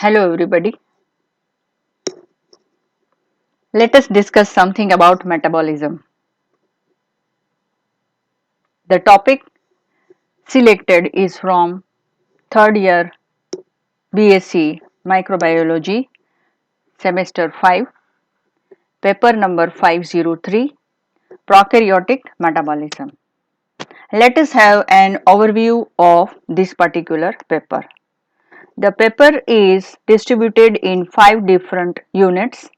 Hello everybody. Let us discuss something about metabolism. The topic selected is from third year BSc Microbiology semester 5, paper number 503, Prokaryotic Metabolism. Let us have an overview of this particular paper. The paper is distributed in 5 different units.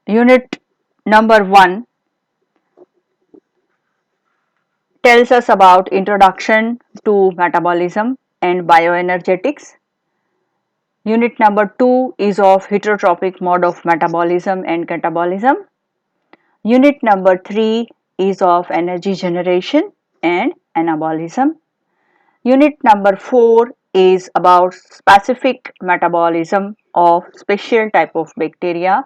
Unit number 1 tells us about introduction to metabolism and bioenergetics. Unit number 2 is of heterotrophic mode of metabolism and catabolism. Unit number 3 is of energy generation and anabolism. Unit number 4 is about specific metabolism of special type of bacteria,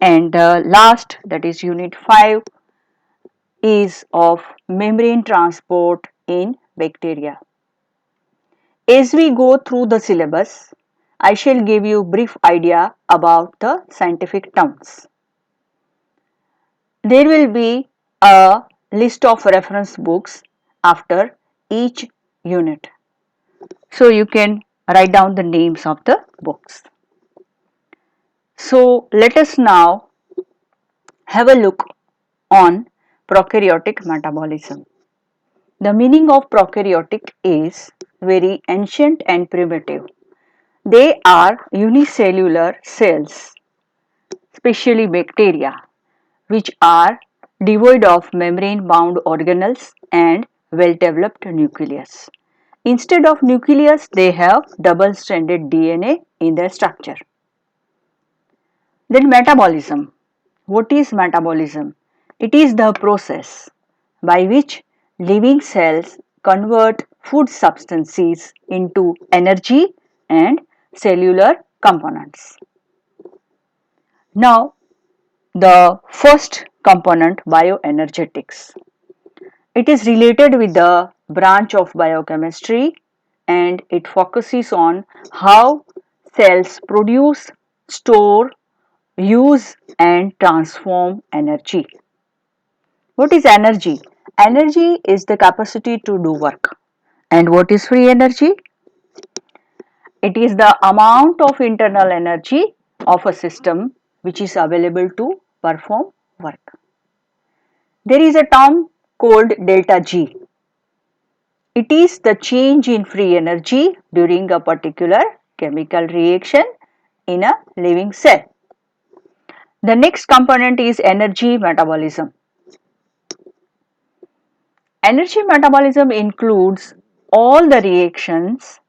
and last, that is unit 5, is of membrane transport in bacteria. As we go through the syllabus, I shall give you brief idea about the scientific terms. There will be a list of reference books after each unit. So you can write down the names of the books. So let us now have a look on prokaryotic metabolism. The meaning of prokaryotic is very ancient and primitive. They are unicellular cells, especially bacteria, which are devoid of membrane-bound organelles and well-developed nucleus. Instead of nucleus, they have double-stranded DNA in their structure. Then metabolism. What is metabolism? It is the process by which living cells convert food substances into energy and cellular components. Now, the first component, bioenergetics. It is related with the branch of biochemistry and it focuses on how cells produce, store, use and transform energy. What is energy? Energy is the capacity to do work. And what is free energy? It is the amount of internal energy of a system which is available to perform work. There is a term called delta G. It is the change in free energy during a particular chemical reaction in a living cell. The next component is energy metabolism. Energy metabolism includes all the reactions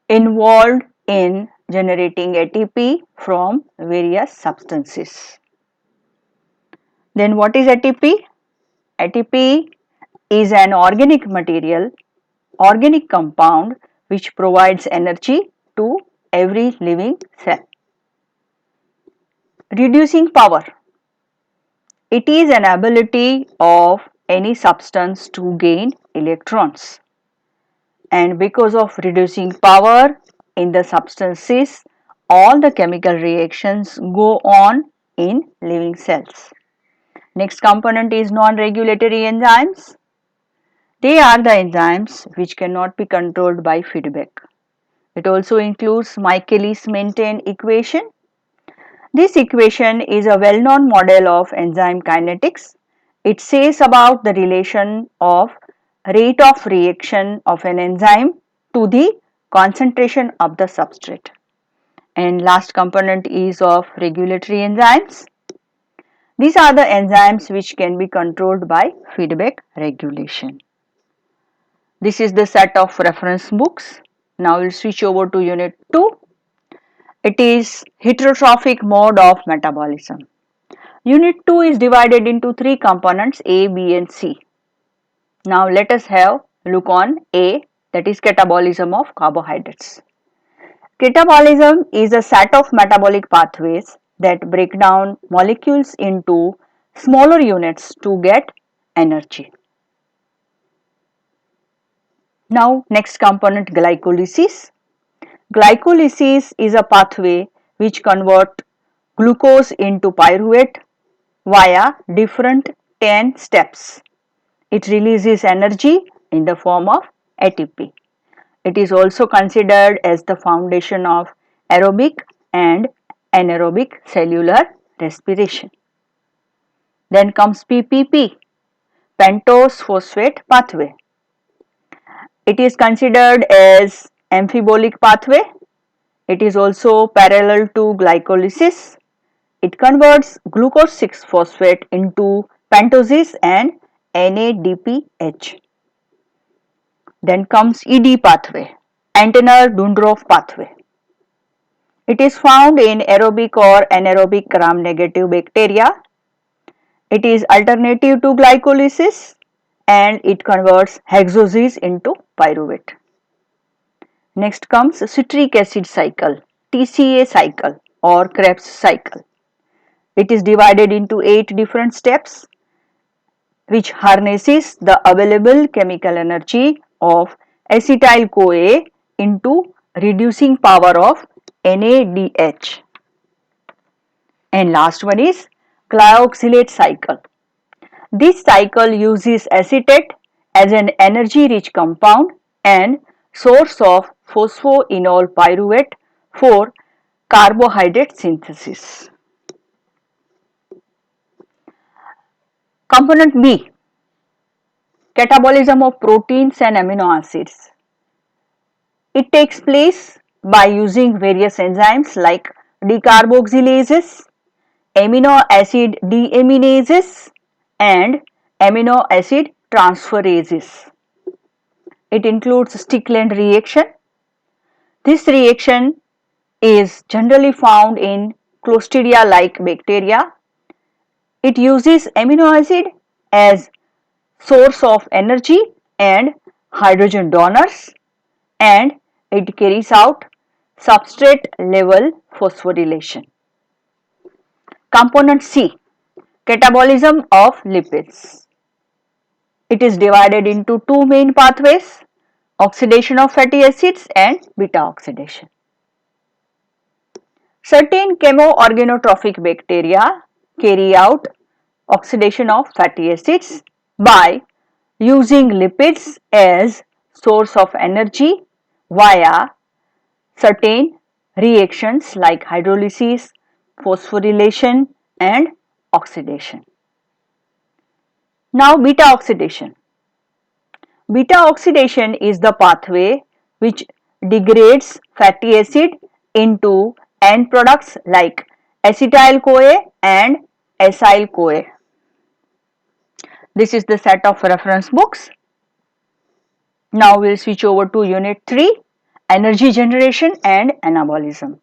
involved in generating ATP from various substances. Then what is ATP? ATP is an organic material, organic compound which provides energy to every living cell. Reducing power. It is an ability of any substance to gain electrons. And because of reducing power in the substances, all the chemical reactions go on in living cells. Next component is non-regulatory enzymes. They are the enzymes which cannot be controlled by feedback. It also includes Michaelis-Menten equation. This equation is a well-known model of enzyme kinetics. It says about the relation of rate of reaction of an enzyme to the concentration of the substrate. And last component is of regulatory enzymes. These are the enzymes which can be controlled by feedback regulation. This is the set of reference books. Now we'll switch over to unit 2. It is heterotrophic mode of metabolism. Unit 2 is divided into 3 components A, B and C. Now let us have look on A, that is catabolism of carbohydrates. Catabolism is a set of metabolic pathways that break down molecules into smaller units to get energy. Now next component, glycolysis. Glycolysis is a pathway which converts glucose into pyruvate via different 10 steps. It releases energy in the form of ATP. It is also considered as the foundation of aerobic and anaerobic cellular respiration. Then comes PPP, pentose phosphate pathway. It is considered as amphibolic pathway. It is also parallel to glycolysis. It converts glucose 6 phosphate into pentoses and NADPH. Then comes ED pathway, Antener-Dundorf pathway. It is found in aerobic or anaerobic gram-negative bacteria. It is alternative to glycolysis and it converts hexoses into pyruvate. Next comes citric acid cycle, TCA cycle or Krebs cycle. It is divided into 8 different steps which harnesses the available chemical energy of acetyl-CoA into reducing power of NADH. And last one is glyoxylate cycle. This cycle uses acetate as an energy-rich compound and source of phosphoenol pyruvate for carbohydrate synthesis. Component B, catabolism of proteins and amino acids. It takes place by using various enzymes like decarboxylases, amino acid deaminases and amino acid transferases. It includes Stickland reaction. This reaction is generally found in Clostridia-like bacteria. It uses amino acid as source of energy and hydrogen donors and it carries out substrate level phosphorylation. Component C, catabolism of lipids. It is divided into two main pathways, oxidation of fatty acids and beta oxidation. Certain chemoorganotrophic bacteria carry out oxidation of fatty acids by using lipids as source of energy via certain reactions like hydrolysis, phosphorylation and oxidation. Now beta oxidation. Beta oxidation is the pathway which degrades fatty acid into end products like acetyl-CoA and acyl-CoA. This is the set of reference books. Now we will switch over to unit 3, energy generation and anabolism.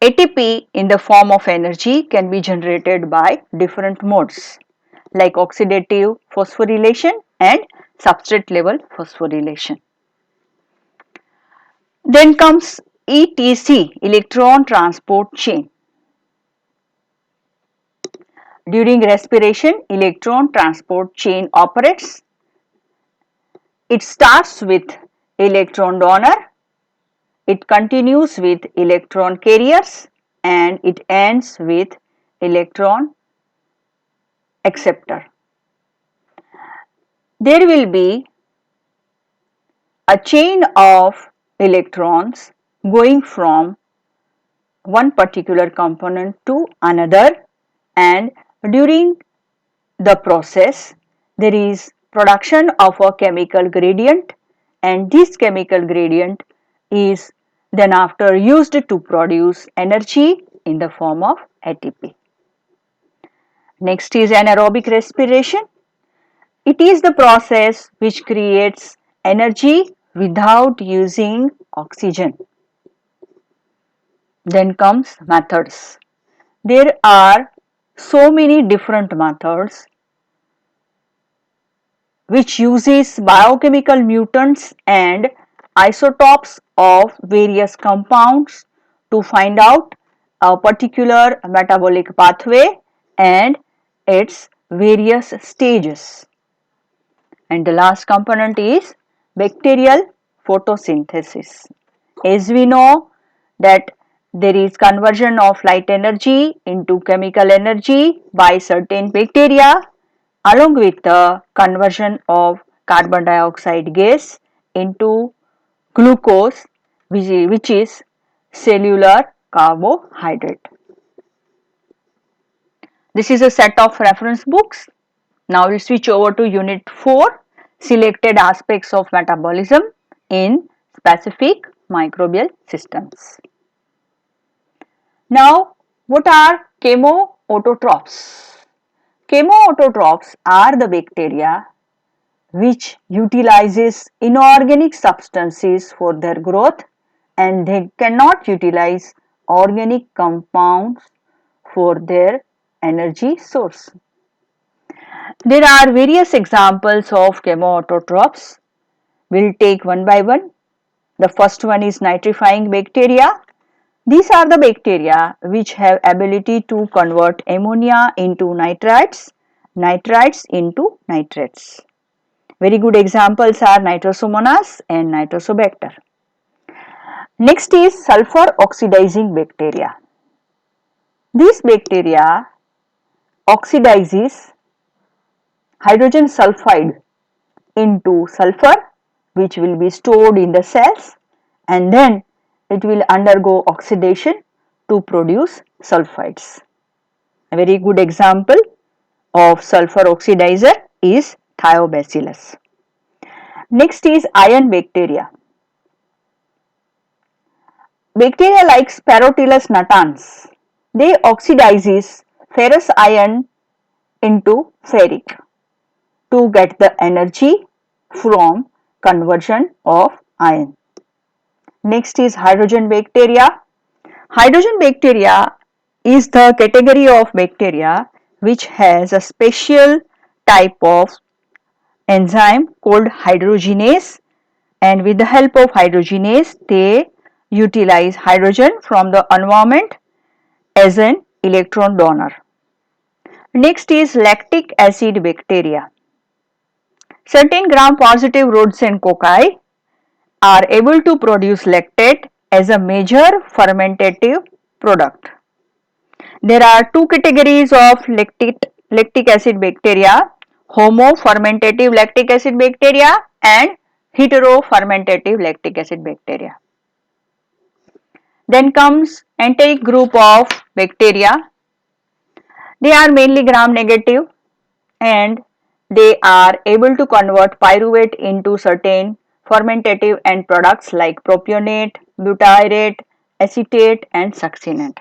ATP in the form of energy can be generated by different modes like oxidative phosphorylation and substrate level phosphorylation. Then comes ETC, electron transport chain. During respiration, electron transport chain operates. It starts with electron donor, it continues with electron carriers and it ends with electron acceptor. There will be a chain of electrons going from one particular component to another and during the process there is production of a chemical gradient and this chemical gradient is then after used to produce energy in the form of ATP. Next is anaerobic respiration. It is the process which creates energy without using oxygen. Then comes methods. There are so many different methods which uses biochemical mutants and isotopes of various compounds to find out a particular metabolic pathway and its various stages. And the last component is bacterial photosynthesis. As we know that there is conversion of light energy into chemical energy by certain bacteria along with the conversion of carbon dioxide gas into glucose which is cellular carbohydrate. This is a set of reference books. Now we switch over to unit 4, selected aspects of metabolism in specific microbial systems. Now what are chemoautotrophs? Chemoautotrophs are the bacteria which utilizes inorganic substances for their growth and they cannot utilize organic compounds for their energy source. There are various examples of chemoautotrophs. We'll take one by one. The first one is nitrifying bacteria. These are the bacteria which have ability to convert ammonia into nitrites, nitrites into nitrates. Very good examples are Nitrosomonas and Nitrosobacter. Next is sulfur oxidizing bacteria. These bacteria oxidizes hydrogen sulfide into sulfur which will be stored in the cells and then it will undergo oxidation to produce sulfides. A very good example of sulfur oxidizer is Thiobacillus. Next is iron bacteria. Bacteria like Sparotellus natans, they oxidizes ferrous iron into ferric to get the energy from conversion of iron. Next is hydrogen bacteria. Hydrogen bacteria is the category of bacteria which has a special type of enzyme called hydrogenase, and with the help of hydrogenase they utilize hydrogen from the environment as an electron donor. Next is lactic acid bacteria. Certain gram-positive rods and cocci are able to produce lactate as a major fermentative product. There are two categories of lactic acid bacteria, homofermentative lactic acid bacteria and heterofermentative lactic acid bacteria. Then comes enteric group of bacteria. They are mainly gram negative and they are able to convert pyruvate into certain fermentative end products like propionate, butyrate, acetate and succinate.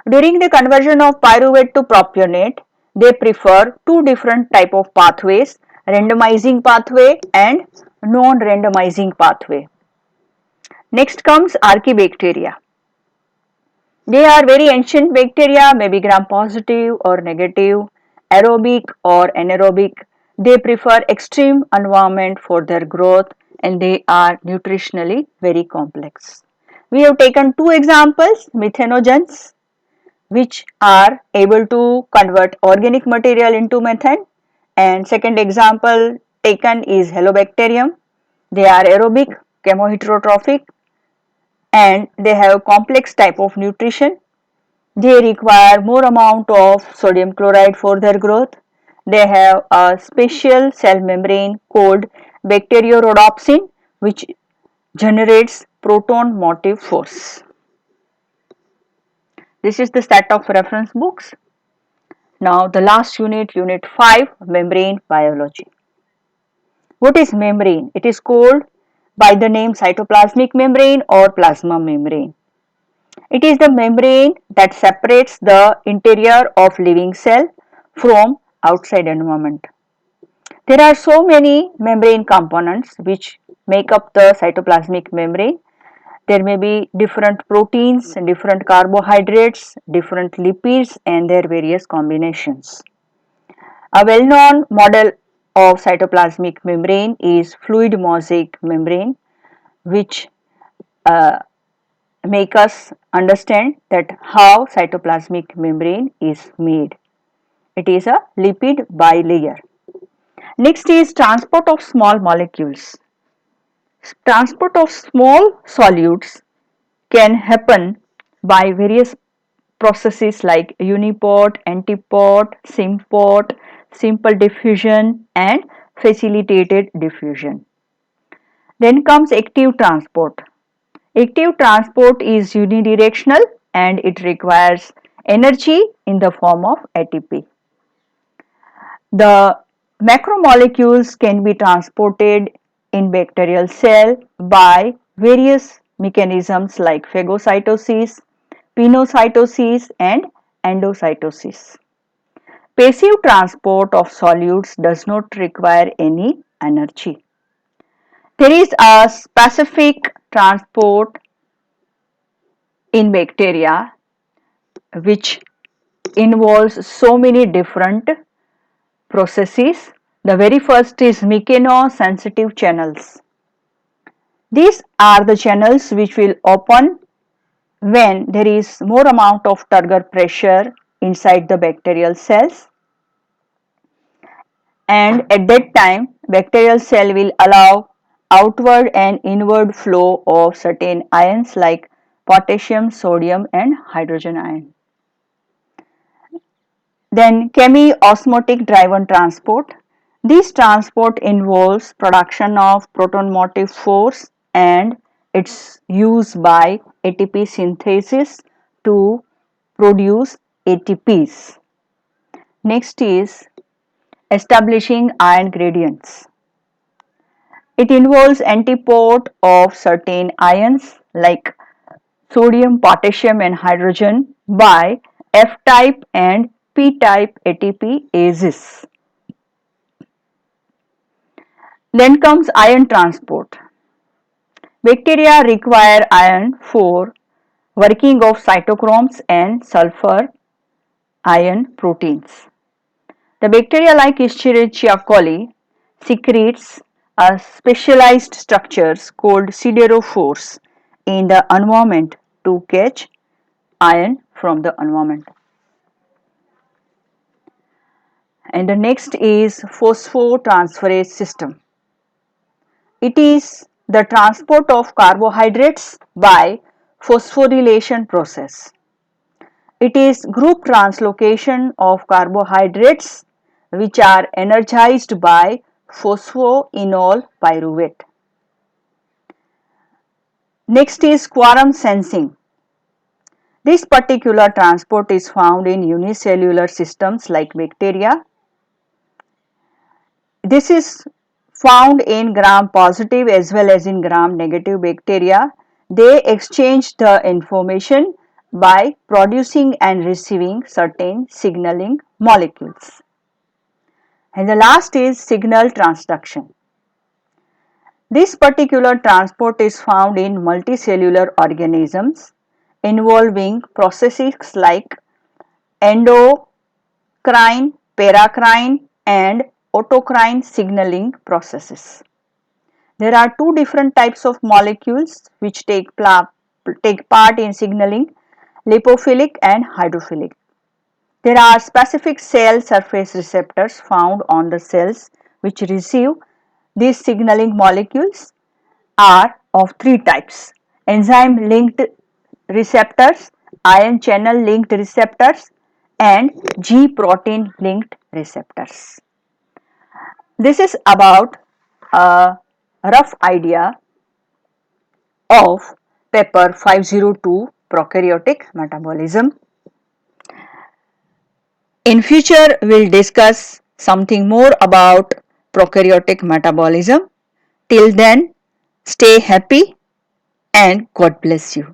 During the conversion of pyruvate to propionate, they prefer two different type of pathways, randomizing pathway and non-randomizing pathway. Next comes archaebacteria. They are very ancient bacteria, maybe gram positive or negative, aerobic or anaerobic. They prefer extreme environment for their growth and they are nutritionally very complex. We have taken two examples, methanogens, which are able to convert organic material into methane, and second example taken is Halobacterium. They are aerobic, chemoheterotrophic and they have complex type of nutrition. They require more amount of sodium chloride for their growth. They have a special cell membrane called bacteriorhodopsin which generates proton motive force. This is the set of reference books. Now the last unit, unit 5, membrane biology. What is membrane? It is called by the name cytoplasmic membrane or plasma membrane. It is the membrane that separates the interior of living cell from outside environment. There are so many membrane components which make up the cytoplasmic membrane. There may be different proteins, different carbohydrates, different lipids and their various combinations. A well-known model of cytoplasmic membrane is fluid mosaic membrane which make us understand that how cytoplasmic membrane is made. It is a lipid bilayer. Next is transport of small molecules. Transport of small solutes can happen by various processes like uniport, antiport, symport, simple diffusion and facilitated diffusion. Then comes active transport. Active transport is unidirectional and it requires energy in the form of ATP. The macromolecules can be transported in bacterial cell by various mechanisms like phagocytosis, pinocytosis and endocytosis. Passive transport of solutes does not require any energy. There is a specific transport in bacteria which involves so many different processes. The very first is mechanosensitive channels. These are the channels which will open when there is more amount of turgor pressure inside the bacterial cells, and at that time bacterial cell will allow outward and inward flow of certain ions like potassium, sodium and hydrogen ion. Then chemiosmotic driven transport. This transport involves production of proton motive force and its use by ATP synthesis to produce ATPs. Next is establishing ion gradients. It involves antiport of certain ions like sodium, potassium and hydrogen by F-type and P-type ATPases. Then comes ion transport. Bacteria require iron for working of cytochromes and sulfur ion proteins. The bacteria like Escherichia coli secretes a specialized structures called siderophores in the environment to catch ion from the environment. And the next is phosphotransferase system. It is the transport of carbohydrates by phosphorylation process. It is group translocation of carbohydrates which are energized by phosphoenol pyruvate. Next is quorum sensing. This particular transport is found in unicellular systems like bacteria. This is found in gram-positive as well as in gram-negative bacteria. They exchange the information by producing and receiving certain signaling molecules. And the last is signal transduction. This particular transport is found in multicellular organisms involving processes like endocrine, paracrine and autocrine signaling processes. There are two different types of molecules which take part in signaling, lipophilic and hydrophilic. There are specific cell surface receptors found on the cells which receive these signaling molecules are of three types: enzyme linked receptors, ion channel linked receptors and G protein linked receptors. This is about a rough idea of paper 502 prokaryotic metabolism. In future we will discuss something more about prokaryotic metabolism. Till then, stay happy and God bless you.